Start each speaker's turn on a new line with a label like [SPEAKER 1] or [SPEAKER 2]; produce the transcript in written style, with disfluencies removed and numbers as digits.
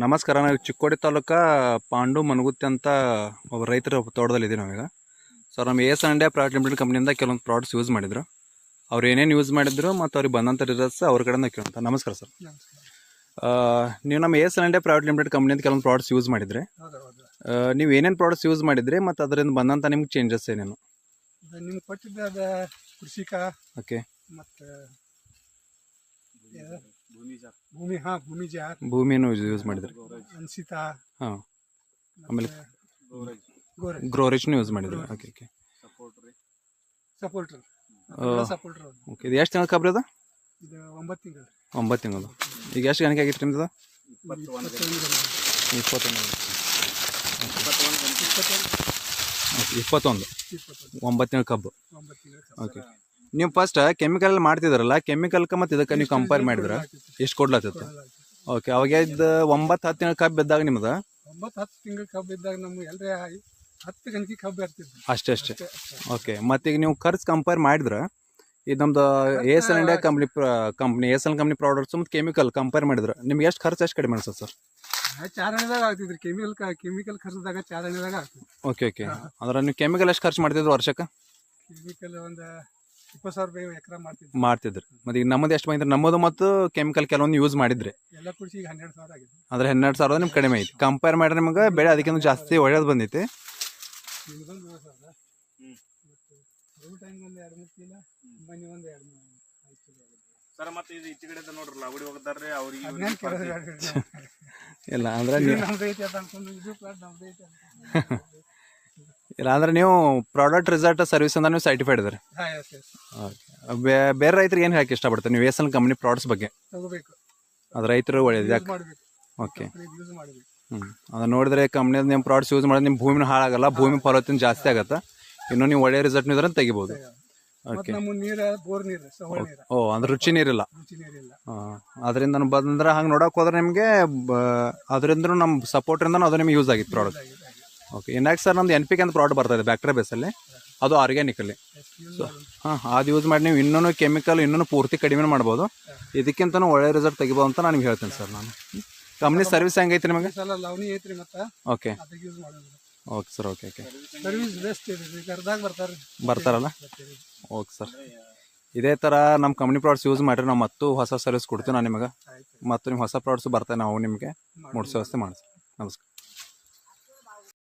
[SPEAKER 1] ನಮಸ್ಕಾರ. ನಾವು ಚಿಕ್ಕೋಡಿ ತಾಲೂಕಾ ಪಾಂಡು ಮನಗುತ್ತಿ ಅಂತ ಒಬ್ಬ ರೈತರ ತೋಟದಲ್ಲಿ ಇದ್ದೀವಿ ನಾವೀಗ. ಸರ್ ನಮ್ಮ ಎಸ್ ಇಂಡಿಯಾ ಪ್ರೈವೇಟ್ ಲಿಮಿಟೆಡ್ ಕಂಪ್ನಿಯಿಂದ ಕೆಲವೊಂದು ಪ್ರಾಡಕ್ಟ್ಸ್ ಯೂಸ್ ಮಾಡಿದ್ರು. ಅವ್ರು ಏನೇನು ಯೂಸ್ ಮಾಡಿದ್ರು ಮತ್ತು ಅವ್ರಿಗೆ ಬಂದಂಥ ರಿಸಲ್ಟ್ಸ್ ಅವ್ರ ಕಡೆಯಿಂದ ಕೇಳೋಂಥ. ನಮಸ್ಕಾರ ಸರ್. ನೀವು ನಮ್ಮ ಎಸ್ ಇಂಡಿಯಾ ಪ್ರೈವೇಟ್ ಲಿಮಿಟೆಡ್ ಕಂಪ್ನಿಯಿಂದ ಕೆಲವೊಂದು ಪ್ರಾಡಕ್ಟ್ಸ್ ಯೂಸ್ ಮಾಡಿದ್ರೆ ನೀವು ಏನೇನು ಪ್ರಾಡಕ್ಟ್ಸ್ ಯೂಸ್ ಮಾಡಿದ್ರಿ ಮತ್ತು ಅದರಿಂದ ಬಂದಂಥ ನಿಮ್ಗೆ ಚೇಂಜಸ್ ಏನೇನು?
[SPEAKER 2] ನಿಮ್ಗೆ ಕೊಟ್ಟಿದ್ದ ಕೃಷಿಕ
[SPEAKER 1] ಓಕೆ.
[SPEAKER 2] ಮತ್ತು
[SPEAKER 1] ಭೂಮಿಯನ್ನು ಯೂಸ್ ಮಾಡಿದ್ರಿ.
[SPEAKER 2] ಅನ್ಸಿತಾ.
[SPEAKER 1] ಹಾಂ. ಆಮೇಲೆ ಗ್ರೋರಿಚ್ನು ಯೂಸ್ ಮಾಡಿದ್ರಿ. Okay okay.
[SPEAKER 2] ಸಪೋರ್ಟ್ರ್.
[SPEAKER 1] ಓಕೆ. ಇದು ಎಷ್ಟು ತಿಂಗಳ ಕಬ್ರಿ ಅದು?
[SPEAKER 2] ಇದು 9 ತಿಂಗಳು.
[SPEAKER 1] 9 ತಿಂಗಳು. ಈಗ ಎಷ್ಟು ಗಣಿಕೆ ಆಗಿತ್ತು ನಿಮ್ದು? 21. 9 ತಿಂಗಳ ಕಬ್ಬು. ಓಕೆ. ನೀವು ಫಸ್ಟ್ ಕೆಮಿಕಲ್ ಮಾಡ್ತಿದ್ರಲ್ಲ, ಕೆಮಿಕಲ್ಗೆ ಮತ್ತು ಇದಕ್ಕೆ ನೀವು ಕಂಪೇರ್ ಮಾಡಿದ್ರೆ ಎಷ್ಟು ಕೊಡ್ಲತ್ತಿತ್ತು? ಓಕೆ. ಅವಾಗ ಇದು 9-10 ತಿಂಗಳ ಕಬ್ಬು ಇದ್ದಾಗ ನಿಮ್ದು
[SPEAKER 2] 9-10 ತಿಂಗಳ ಕಬ್ಬು ಇದ್ದಾಗ ನಮ್ಗೆ ಎಲ್ಲರೇ 10 ಗಂಟೆ ಕಬ್ಬು ಇರ್ತಿದ್ವಿ
[SPEAKER 1] ಅಷ್ಟೇ. ಓಕೆ. ಮತ್ತೀಗ ನೀವು ಖರ್ಚು ಕಂಪೇರ್ ಮಾಡಿದ್ರೆ ಇದು ನಮ್ದು S L India company S L company products ಮತ್ತು ಕೆಮಿಕಲ್ ಕಂಪೇರ್ ಮಾಡಿದ್ರೆ ನಿಮ್ಗೆ ಎಷ್ಟು ಖರ್ಚು ಎಷ್ಟು ಕಡಿಮೆ ಅನ್ಸುತ್ತೆ ಸರ್?
[SPEAKER 2] ಚಾರಣೆದಾಗ ಆಗ್ತಿದ್ರಿ. ಕೆಮಿಕಲ್ ಖರ್ಚದಾಗ ಚಾರಣೆದಾಗ ಆಗ್ತದೆ.
[SPEAKER 1] Okay okay. ಅಂದ್ರೆ ನೀವು ಕೆಮಿಕಲ್ ಎಷ್ಟು ಖರ್ಚು ಮಾಡ್ತಿದ್ರು ವರ್ಷಕ್ಕೆ?
[SPEAKER 2] ಕೆಮಿಕಲ್ ಒಂದು 20,000 ರೂಪಾಯಿ ಎಕರೆ
[SPEAKER 1] ಮಾಡ್ತಿದ್ರಿ. ಮತ್ತೆ ಈಗ ನಮ್ಮದು ಎಷ್ಟು ಬಂದಿದ್ರೆ ನಮ್ಮದು ಮತ್ತು ಕೆಮಿಕಲ್ ಕೆಲವೊಂದು ಯೂಸ್ ಮಾಡಿದ್ರಿ
[SPEAKER 2] ಎಲ್ಲ ಕುಡಿಸಿ ಈಗ 12,000 ಆಗಿದೆ.
[SPEAKER 1] ಅಂದ್ರೆ 12,000 ನಿಮ್ಗೆ ಕಡಿಮೆ ಐತಿ. ಕಂಪೇರ್ ಮಾಡಿದ್ರೆ ನಿಮ್ಗೆ ಬೆಳೆ ಅದಕ್ಕಿಂತ ಜಾಸ್ತಿ ಒಳ್ಳೇದು ಬಂದೈತಿ. ಇಲ್ಲ ಅಂದ್ರೆ ಇಲ್ಲ ಅಂದ್ರೆ ನೀವು ಪ್ರಾಡಕ್ಟ್ ರಿಸಲ್ಟ್ ಸರ್ವಿಸ್ ಅಂತ ನೀವು ಸರ್ಟಿಫೈಡ್ ಇದ್ದಾರೆ. ಬೇರೆ ರೈತರಿಗೆ ಏನು ಹೇಳಕ್ಕೆ ಇಷ್ಟಪಡ್ತಾರೆ ನೀವು ಎಸ್ ಎಲ್ ಕಂಪ್ನಿ ಪ್ರಾಡಕ್ಟ್ಸ್ ಬಗ್ಗೆ? ಅದು ರೈತರು ಒಳ್ಳೇದು ಯಾಕೆ? ಓಕೆ. ಅದನ್ನ ನೋಡಿದ್ರೆ ಕಂಪ್ನಿಯದು ನಿಮ್ಮ ಪ್ರಾಡಕ್ಟ್ಸ್ ಯೂಸ್ ಮಾಡಿದ್ರೆ ನಿಮ್ಮ ಭೂಮಿನೂ ಹಾಳಾಗಲ್ಲ, ಭೂಮಿ ಫಲವತ್ತತೆ ಜಾಸ್ತಿ ಆಗುತ್ತೆ, ಇನ್ನೂ ನೀವು ಒಳ್ಳೆ ರಿಸಲ್ಟ್ ಇದ್ರೆ ತೆಗಿಬೋದು. ಓಕೆ. ಓ ಅಂದ್ರೆ ರುಚಿ ನೀರಿಲ್ಲ. ಅದರಿಂದ ಬಂದ್ರೆ ಹಂಗೆ ನೋಡೋಕೆ ಹೋದ್ರೆ ನಿಮಗೆ ಅದರಿಂದ ನಮ್ಮ ಸಪೋರ್ಟ್ರಿಂದ ಅದು ನಿಮ್ಗೆ ಯೂಸ್ ಆಗಿತ್ತು ಪ್ರಾಡಕ್ಟ್. ಓಕೆ. ಇನ್ನಾಗಿ ಸರ್ ನಮ್ದು NPK ಅಂತ ಪ್ರಾಡಕ್ಟ್ ಬರ್ತಾಯಿದೆ ಬ್ಯಾಕ್ಟೀರಿಯಾ ಬೇಸಲ್ಲಿ, ಅದು ಆರ್ಗ್ಯಾನಿಕಲ್ಲಿ. ಸೊ ಅದು ಯೂಸ್ ಮಾಡಿ ನೀವು ಇನ್ನೂ ಕೆಮಿಕಲ್ ಇನ್ನೂ ಪೂರ್ತಿ ಕಡಿಮೆ ಮಾಡ್ಬೋದು, ಇದಕ್ಕಿಂತನೂ ಒಳ್ಳೆ ರಿಸಲ್ಟ್ ತೆಗಿಬೋದು ಅಂತ ನಾನು ನಿಮ್ಗೆ ಹೇಳ್ತೀನಿ ಸರ್. ನಾನು ಕಂಪ್ನಿ ಸರ್ವಿಸ್ ಹೆಂಗೈತಿ ನಿಮಗೆ? Okay okay sir. Okay okay. ಬರ್ತಾರಲ್ಲ? Okay sir. ಇದೇ ಥರ ನಮ್ಮ ಕಂಪ್ನಿ ಪ್ರಾಡಕ್ಟ್ಸ್ ಯೂಸ್ ಮಾಡಿರಿ, ನಾವು ಮತ್ತು ಹೊಸ ಸರ್ವಿಸ್ ಕೊಡ್ತೀವಿ ನಾನು ನಿಮಗೆ. ಮತ್ತು ನಿಮ್ಮ ಹೊಸ ಪ್ರಾಡಕ್ಟ್ಸ್ ಬರ್ತಾನೆ ನಾವು ನಿಮಗೆ ಮೂಡಿಸೋ ವ್ಯವಸ್ಥೆ ಮಾಡಿಸಿ. ನಮಸ್ಕಾರ.